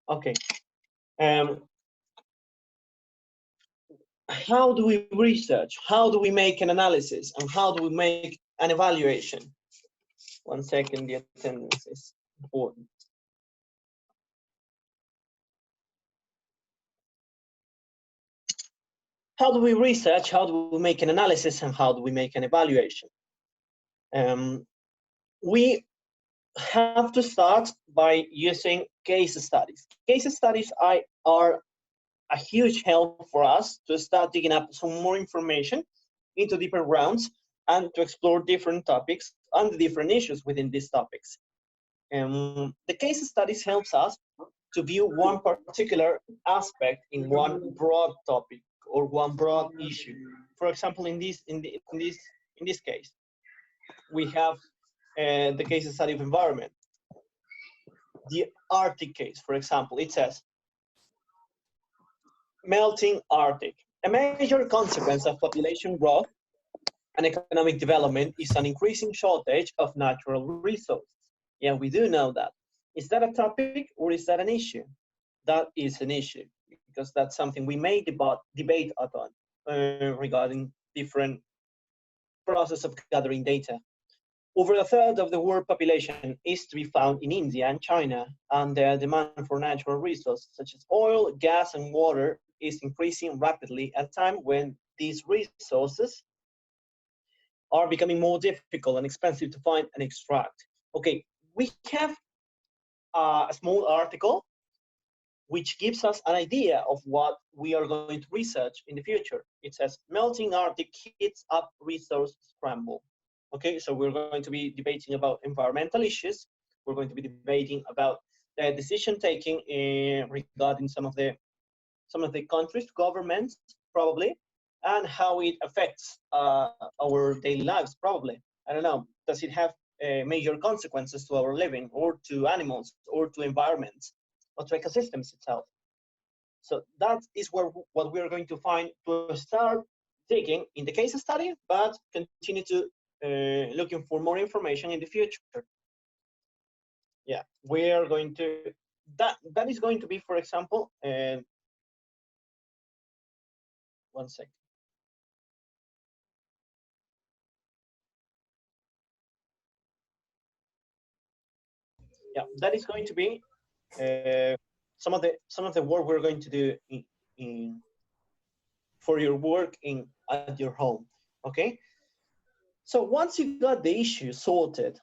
Okay. How do we research? How do we make an analysis? And how do we make an evaluation? 1 second, the attendance is important. How do we research? How do we make an analysis? And how do we make an evaluation? We have to start by using case studies. Case studies are a huge help for us to start digging up some more information into different rounds and to explore different topics and the different issues within these topics. The case studies helps us to view one particular aspect in one broad topic or one broad issue. For example, in this case, we have the case study of environment. The Arctic case, for example, it says, melting Arctic. A major consequence of population growth and economic development is an increasing shortage of natural resources. Yeah, we do know that. Is that a topic or is that an issue? That is an issue, because that's something we may debate upon regarding different process of gathering data. Over a third of the world population is to be found in India and China, and the demand for natural resources such as oil, gas, and water is increasing rapidly at a time when these resources are becoming more difficult and expensive to find and extract. Okay, we have a small article which gives us an idea of what we are going to research in the future. It says, melting Arctic heats up resource scramble. Okay, so we're going to be debating about environmental issues. We're going to be debating about the decision taking regarding some of the countries, governments, probably, and how it affects our daily lives, probably. I don't know. Does it have major consequences to our living, or to animals, or to environments, or to ecosystems itself? So that is what we are going to find to start digging in the case study, but continue to looking for more information in the future. Yeah, we are going to, that is going to be, for example, 1 second. Yeah, that is going to be some of the work we're going to do for your work at your home. Okay. So once you got the issue sorted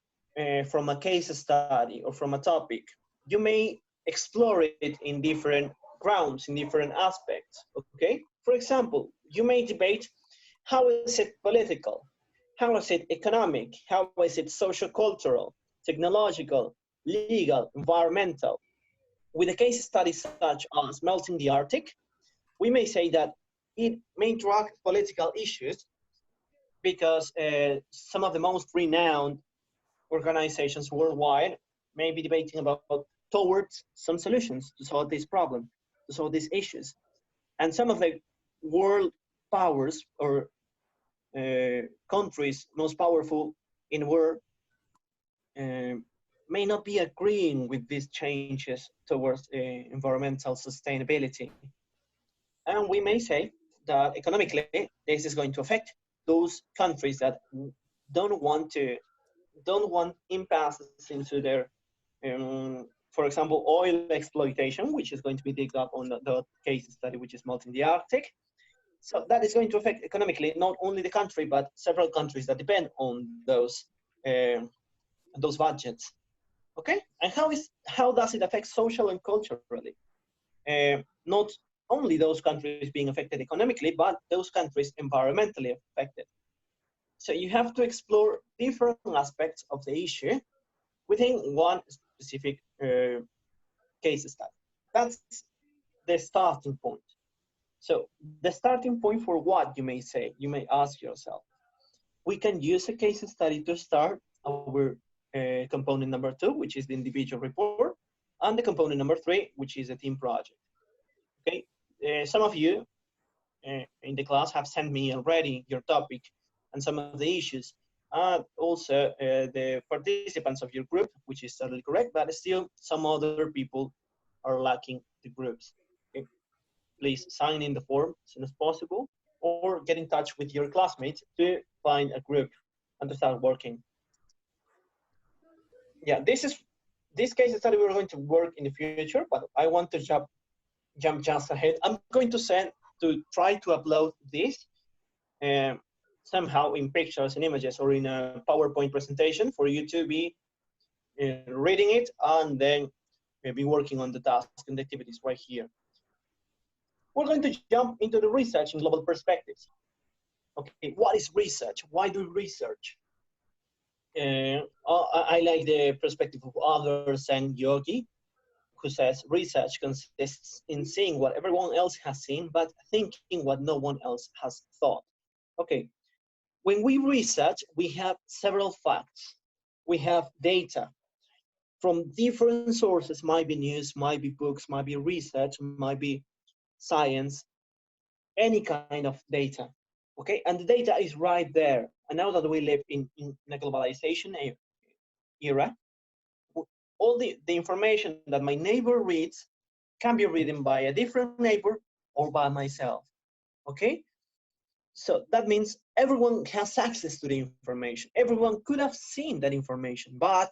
from a case study or from a topic, you may explore it in different grounds, in different aspects. Okay. For example, you may debate, how is it political? How is it economic? How is it social-cultural, technological, legal, environmental? With a case study such as melting the Arctic, we may say that it may interact political issues because some of the most renowned organizations worldwide may be debating about towards some solutions to solve this problem, to solve these issues. And some of the world powers or countries most powerful in the world may not be agreeing with these changes towards environmental sustainability. And we may say that economically, this is going to affect those countries that don't want impasses into their, for example, oil exploitation, which is going to be digged up on the case study, which is melting the Arctic. So that is going to affect economically not only the country, but several countries that depend on those budgets. Okay, and how does it affect social and culturally? Not only those countries being affected economically, but those countries environmentally affected. So you have to explore different aspects of the issue within one specific case study. That's the starting point. So the starting point for what, you may say, you may ask yourself. We can use a case study to start our component number 2, which is the individual report, and the component number 3, which is a team project. Okay, some of you in the class have sent me already your topic and some of the issues. and also the participants of your group, which is totally correct, but still some other people are lacking the groups. Okay? Please sign in the form as soon as possible, or get in touch with your classmates to find a group and to start working. Yeah, this case study we're going to work in the future, but I want to jump just ahead. I'm going to try to upload this um, somehow in pictures and images or in a PowerPoint presentation for you to be reading it and then be working on the tasks and the activities right here. We're going to jump into the research in global perspectives. Okay, what is research? Why do research? I like the perspective of others and Yogi, who says research consists in seeing what everyone else has seen, but thinking what no one else has thought. Okay, when we research, we have several facts. We have data from different sources, might be news, might be books, might be research, might be science, any kind of data. Okay, and the data is right there. And now that we live in a globalization era, all the information that my neighbor reads can be written by a different neighbor or by myself. Okay, so that means everyone has access to the information. Everyone could have seen that information, but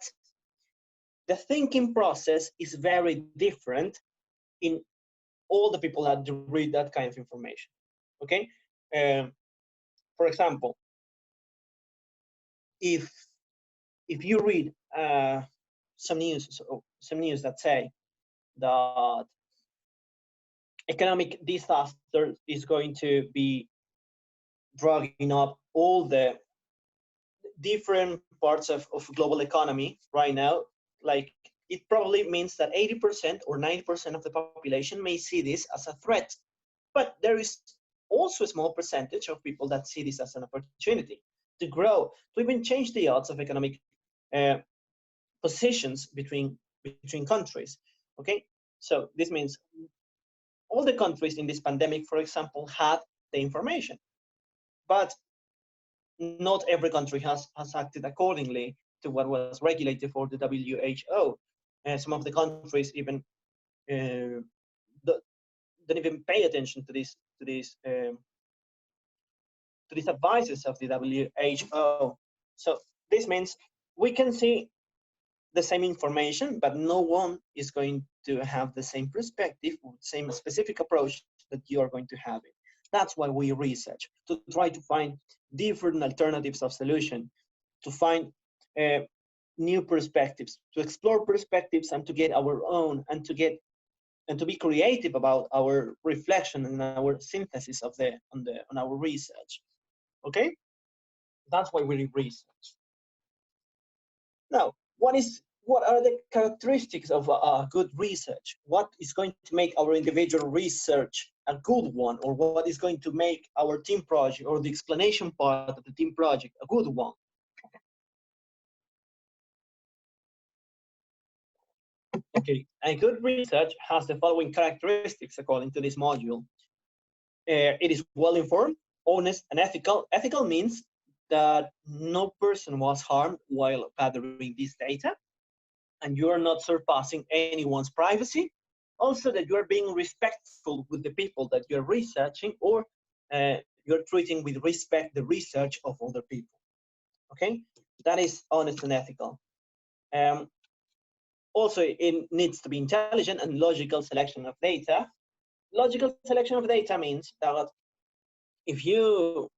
the thinking process is very different in all the people that read that kind of information. Okay, for example, if you read some news that say that economic disaster is going to be dragging up all the different parts of global economy right now, like it probably means that 80% or 90% of the population may see this as a threat. But there is also a small percentage of people that see this as an opportunity to grow, to even change the odds of economic positions between countries. Okay, so this means all the countries in this pandemic, for example, had the information, but not every country has acted accordingly to what was regulated for the WHO. Some of the countries even don't even pay attention to these advices of the WHO. So this means we can see the same information, but no one is going to have the same perspective or same specific approach that you are going to have it. That's why we research, to try to find different alternatives of solution, to find new perspectives, to explore perspectives and to get our own, and to be creative about our reflection and our synthesis of on our research. Okay, that's why we research. Now, what are the characteristics of a good research? What is going to make our individual research a good one, or what is going to make our team project or the explanation part of the team project a good one? Okay, a good research has the following characteristics according to this module. It is well-informed, honest, and ethical. Ethical means that no person was harmed while gathering this data, and you are not surpassing anyone's privacy. Also, that you are being respectful with the people that you're researching, or you're treating with respect the research of other people. Okay, that is honest and ethical. Also, it needs to be intelligent and logical selection of data. Logical selection of data means that if you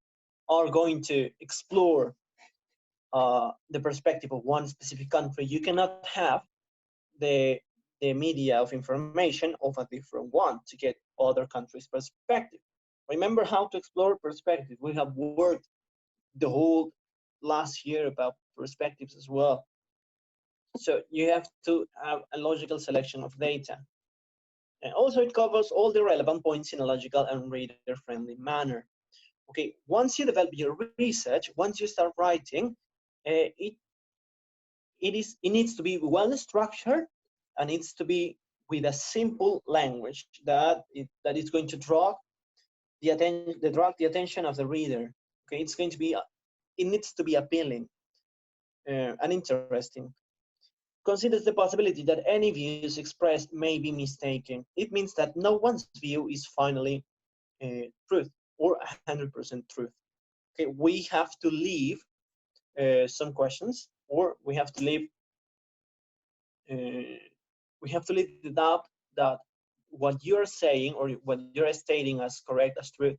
are going to explore the perspective of one specific country, you cannot have the media of information of a different one to get other countries' perspective. Remember how to explore perspective. We have worked the whole last year about perspectives as well. So you have to have a logical selection of data. And also it covers all the relevant points in a logical and reader-friendly manner. Okay, once you develop your research, once you start writing, it needs to be well structured, and needs to be with a simple language that is going to draw the attention of the reader. Okay, it's going to be it needs to be appealing and interesting. Considers the possibility that any views expressed may be mistaken. It means that no one's view is finally truth or 100% truth. Okay, we have to leave some questions, or we have to leave the doubt that what you're saying or what you're stating as correct, as truth,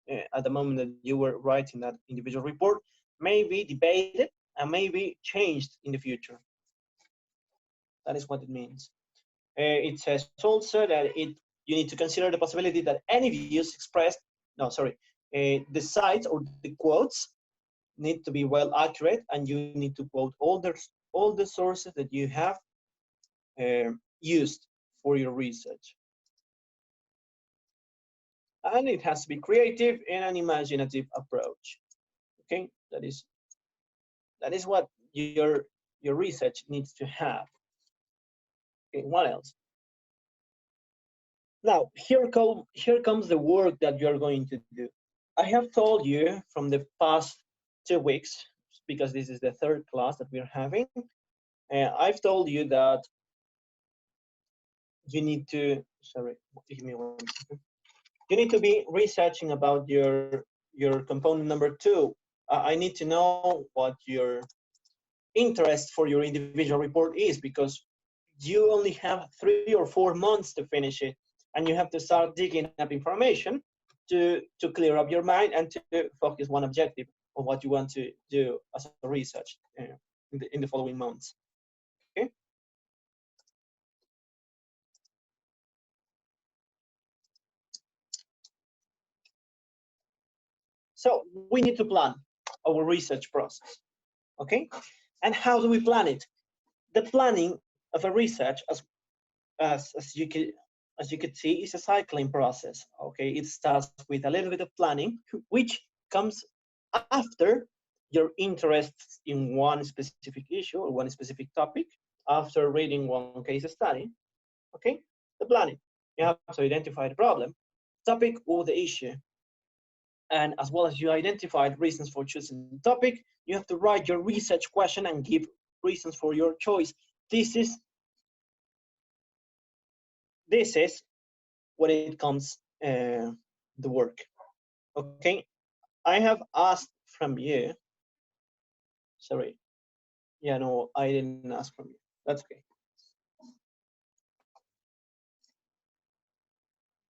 at the moment that you were writing that individual report may be debated and may be changed in the future. That is what it means. It says also that you need to consider the possibility that any views expressed, the cites or the quotes need to be well accurate, and you need to quote all the sources that you have used for your research. And it has to be creative and an imaginative approach. Okay, that is what your research needs to have. Okay, what else? Now, here comes the work that you're going to do. I have told you from the past 2 weeks, because this is the third class that we're having, I've told you that you need to, give me 1 second. You need to be researching about your component number 2. I need to know what your interest for your individual report is, because you only have 3 or 4 months to finish it, and you have to start digging up information to clear up your mind and to focus one objective on what you want to do as a research in the following months. Okay. So we need to plan our research process. Okay. And how do we plan it? The planning of a research, as you could see, is a cycling process. Okay, it starts with a little bit of planning, which comes after your interests in one specific issue or one specific topic. After reading one case study, okay, the planning. You have to identify the problem, topic, or the issue. And as well as you identified reasons for choosing the topic, you have to write your research question and give reasons for your choice. This is when it comes the work. Okay, I have asked from you. Sorry. Yeah, no, I didn't ask from you. That's okay.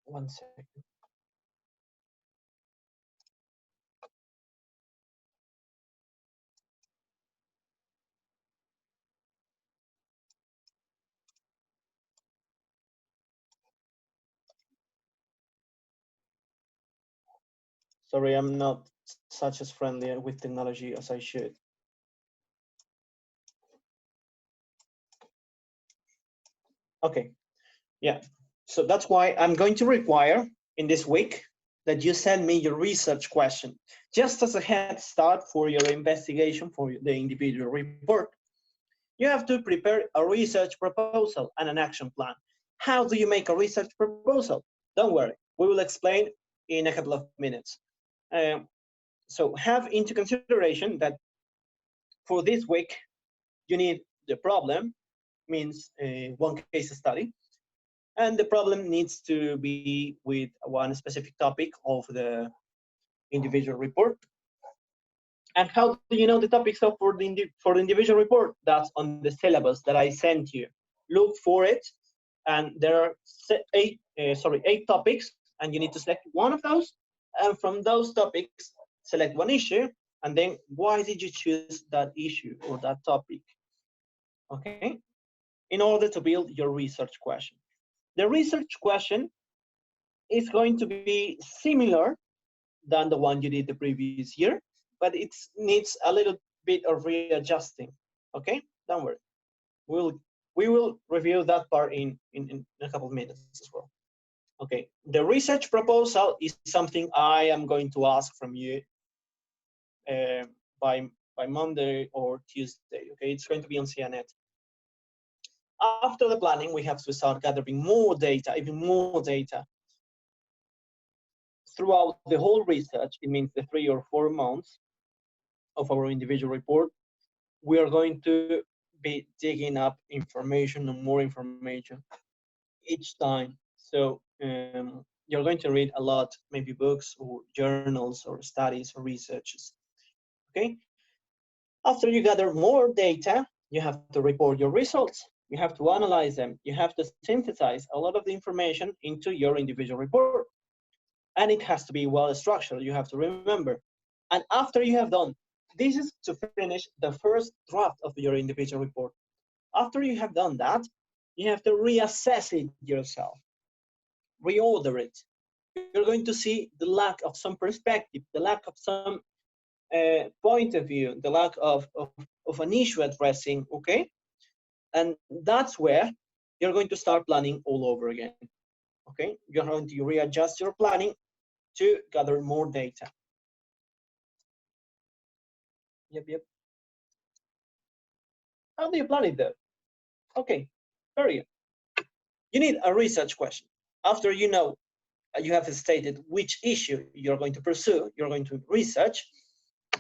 1 second. Sorry, I'm not such as friendly with technology as I should. Okay, yeah. So that's why I'm going to require in this week that you send me your research question, just as a head start for your investigation for the individual report. You have to prepare a research proposal and an action plan. How do you make a research proposal? Don't worry, we will explain in a couple of minutes. So have into consideration that for this week, you need the problem, means one case study, and the problem needs to be with one specific topic of the individual report. And how do you know the topics of for the individual report? That's on the syllabus that I sent you. Look for it, and there are 8 topics, and you need to select one of those, and from those topics, select one issue, and then why did you choose that issue or that topic? Okay, in order to build your research question. The research question is going to be similar than the one you did the previous year, but it needs a little bit of readjusting. Okay, don't worry. We will review that part in a couple of minutes as well. Okay, the research proposal is something I am going to ask from you by Monday or Tuesday. Okay, it's going to be on CNET. After the planning, we have to start gathering more data, even more data. Throughout the whole research, it means the 3 or 4 months, of our individual report, we are going to be digging up information and more information each time. So you're going to read a lot, maybe books or journals or studies or researches. Okay. After you gather more data, you have to report your results. You have to analyze them. You have to synthesize a lot of the information into your individual report. And it has to be well structured, you have to remember. And after you have done, this is to finish the first draft of your individual report. After you have done that, you have to reassess it yourself, reorder it. You're going to see the lack of some perspective, the lack of some point of view, the lack of an issue addressing, okay? And that's where you're going to start planning all over again, okay? You're going to readjust your planning to gather more data. Yep. How do you plan it though? Okay, very good. You need a research question. After you know, you have stated which issue you're going to pursue, you're going to research,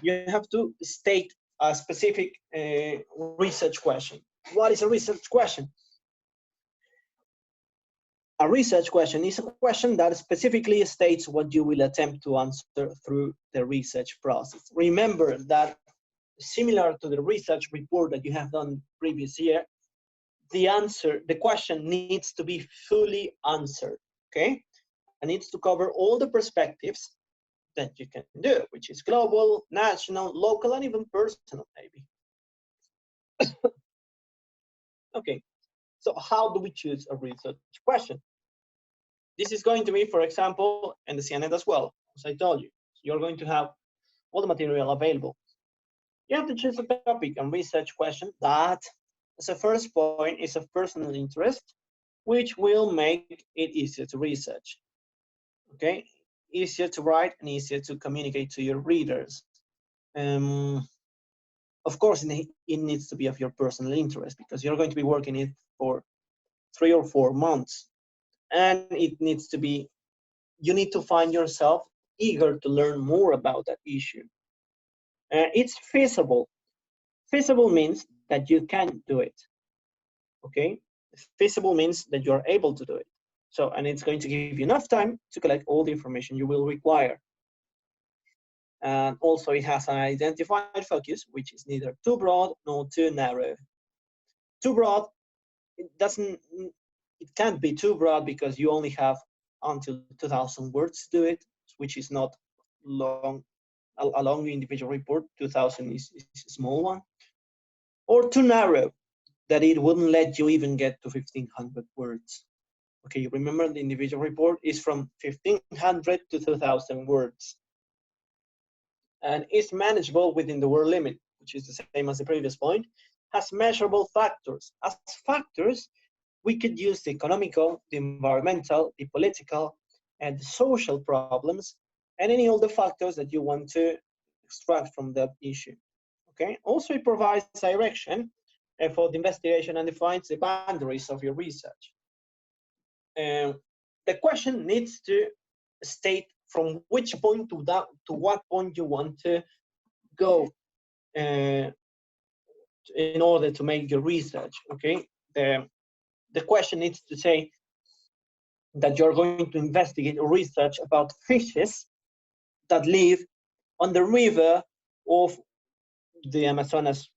you have to state a specific research question. What is a research question? A research question is a question that specifically states what you will attempt to answer through the research process. Remember that similar to the research report that you have done previous year, the question needs to be fully answered, okay? And needs to cover all the perspectives that you can do, which is global, national, local, and even personal, maybe. Okay, so how do we choose a research question? This is going to be, for example, in the CNET as well, as I told you. You're going to have all the material available. You have to choose a topic and research question that, as a first point, is of personal interest, which will make it easier to research. Okay, easier to write and easier to communicate to your readers. Of course, it needs to be of your personal interest because you're going to be working it for 3 or 4 months. And it needs to be, you need to find yourself eager to learn more about that issue. It's feasible. Feasible means that you can do it. Okay? Feasible means that you're able to do it. So, and it's going to give you enough time to collect all the information you will require. And also it has an identified focus, which is neither too broad nor too narrow. Too broad, it can't be too broad because you only have until 2,000 words to do it, which is not long. A long individual report, 2,000 is a small one. Or too narrow, that it wouldn't let you even get to 1,500 words. Okay, remember the individual report is from 1,500 to 2,000 words. And is manageable within the word limit, which is the same as the previous point, has measurable factors. As factors, we could use the economical, the environmental, the political, and the social problems, and any other factors that you want to extract from that issue. Okay. Also, it provides direction for the investigation and defines the boundaries of your research. The question needs to state from which point to what point you want to go in order to make your research. Okay. The question needs to say that you're going to investigate or research about fishes that live on the river of the Amazonas,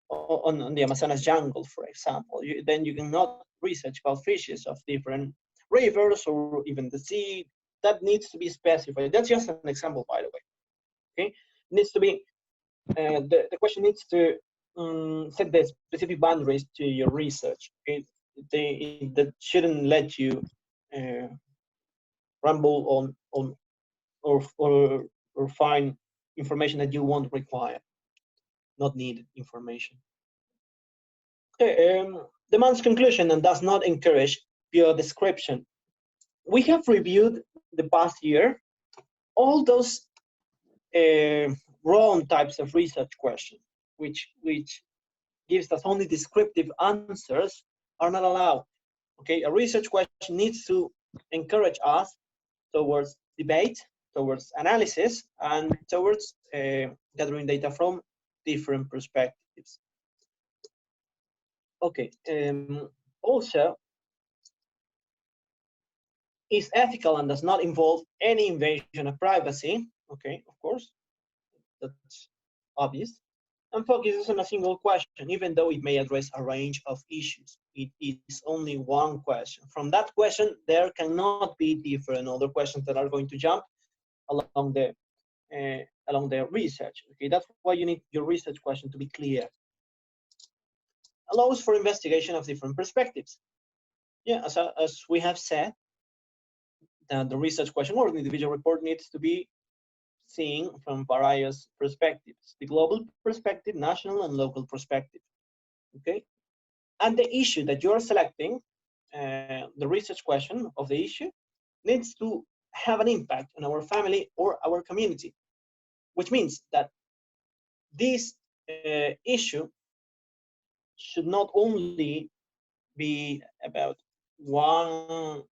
on the Amazonas jungle, for example. Then you cannot research about fishes of different rivers or even the sea. That needs to be specified. That's just an example, by the way. Okay, it needs to be the question needs to set the specific boundaries to your research. Okay, that shouldn't let you ramble on or find information that you won't require, not needed information. Okay, demands conclusion and does not encourage pure description. We have reviewed the past year all those wrong types of research questions, which gives us only descriptive answers, are not allowed. Okay, a research question needs to encourage us towards debate, towards analysis and towards gathering data from different perspectives. Okay, also, is ethical and does not involve any invasion of privacy. Okay, of course, that's obvious, and focuses on a single question, even though it may address a range of issues. It is only one question. From that question, there cannot be different other questions that are going to jump along the research. Okay, that's why you need your research question to be clear. Allows for investigation of different perspectives. Yeah, as we have said, the research question or the individual report needs to be seen from various perspectives: the global perspective, national and local perspective. Okay, and the issue that you are selecting, the research question of the issue, needs to have an impact on our family or our community, which means that this issue should not only be about one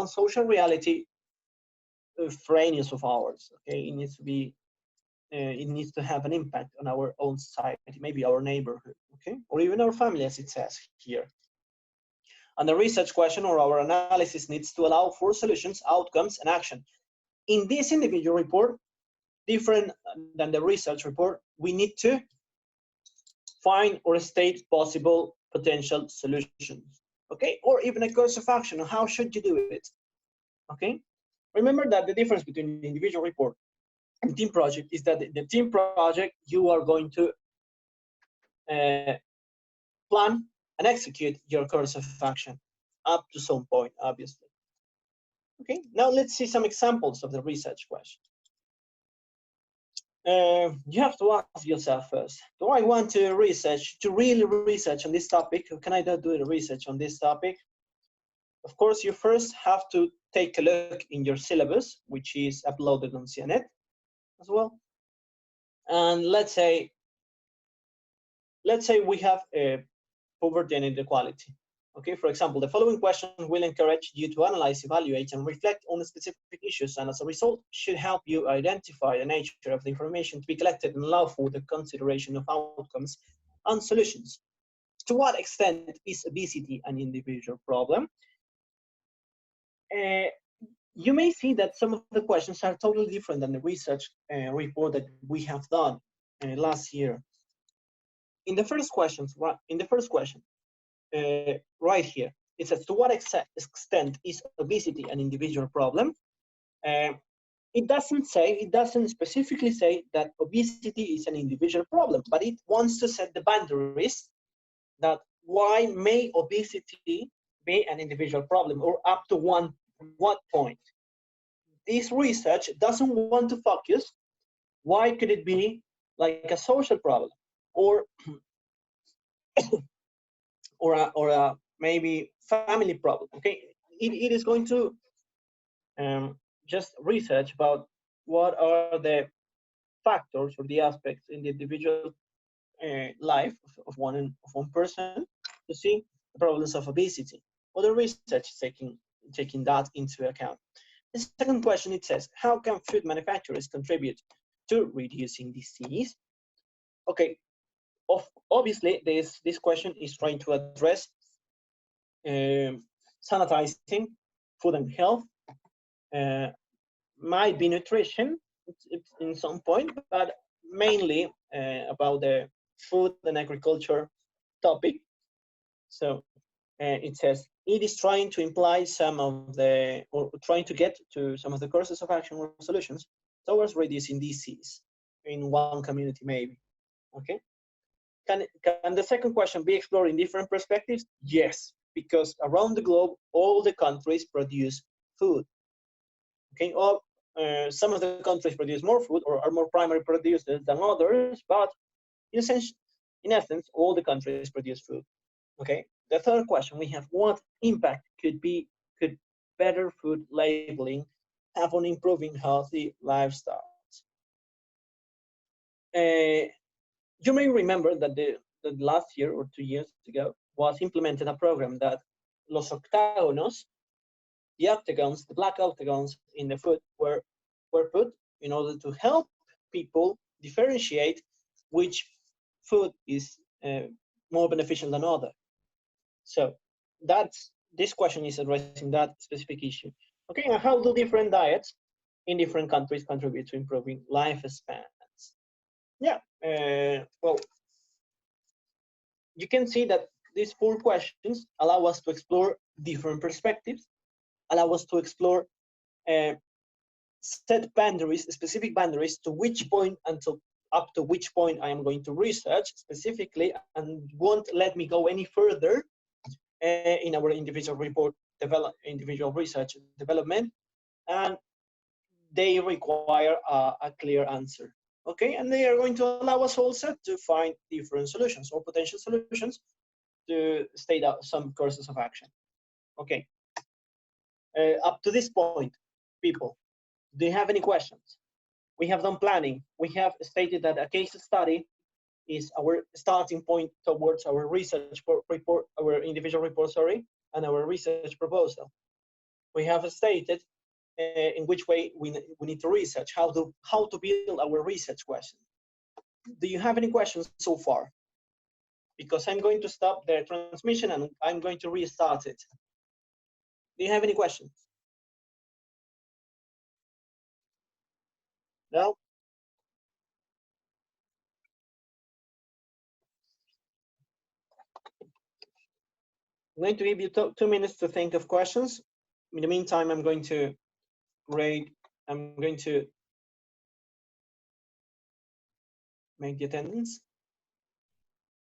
social reality framework of ours. Okay, it needs to be it needs to have an impact on our own society, maybe our neighborhood, okay, or even our family, as it says here. And the research question or our analysis needs to allow for solutions, outcomes, and action. In this individual report, different than the research report, we need to find or state possible potential solutions, okay, or even a course of action on how should you do it, okay. Remember that the difference between the individual report and team project is that the team project, you are going to plan and execute your course of action up to some point, obviously. Okay, now let's see some examples of the research question. You have to ask yourself first, do I want to really research on this topic, or can I do the research on this topic? Of course, you first have to take a look in your syllabus, which is uploaded on CNET as well. And let's say we have poverty and inequality. Okay, for example, the following question will encourage you to analyze, evaluate, and reflect on the specific issues, and as a result, should help you identify the nature of the information to be collected and allow for the consideration of outcomes and solutions. To what extent is obesity an individual problem? You may see that some of the questions are totally different than the research report that we have done last year. In the first question, right here, it says, to what extent is obesity an individual problem? It doesn't specifically say that obesity is an individual problem, but it wants to set the boundaries that why may obesity be an individual problem, or up to what point. This research doesn't want to focus why could it be like a social problem, or or a maybe family problem. Okay, it is going to just research about what are the factors or the aspects in the individual life of one person to see the problems of obesity. Other research taking that into account. The second question, it says, how can food manufacturers contribute to reducing disease? Okay, obviously this question is trying to address sanitizing, food and health, might be nutrition in some point, but mainly about the food and agriculture topic. So it says it is trying to imply some of the, or trying to get to some of the courses of action or solutions towards reducing disease in one community, maybe. Okay. Can the second question be explored in different perspectives? Yes, because around the globe, all the countries produce food. Okay, some of the countries produce more food or are more primary producers than others, but in essence, all the countries produce food. Okay, the third question we have, what impact could better food labeling have on improving healthy lifestyles? You may remember that the last year or 2 years ago was implemented a program that los octágonos, the octagons, the black octagons in the food were were put in order to help people differentiate which food is more beneficial than other. So this question is addressing that specific issue. Okay, and how do different diets in different countries contribute to improving lifespans? Yeah, well, you can see that these 4 questions allow us to explore different perspectives, allow us to explore set boundaries, specific boundaries, to which point and to up to which point I am going to research specifically, and won't let me go any further in our individual individual research development, and they require a clear answer. Okay, and they are going to allow us also to find different solutions or potential solutions to state out some courses of action. Okay, up to this point, people, do you have any questions? We have done planning. We have stated that a case study is our starting point towards our research report, our individual report, sorry, and our research proposal. We have stated in which way we need to research, how to build our research question. Do you have any questions so far? Because I'm going to stop the transmission and I'm going to restart it. Do you have any questions? No? I'm going to give you 2 minutes to think of questions. In the meantime, I'm going to make the attendance.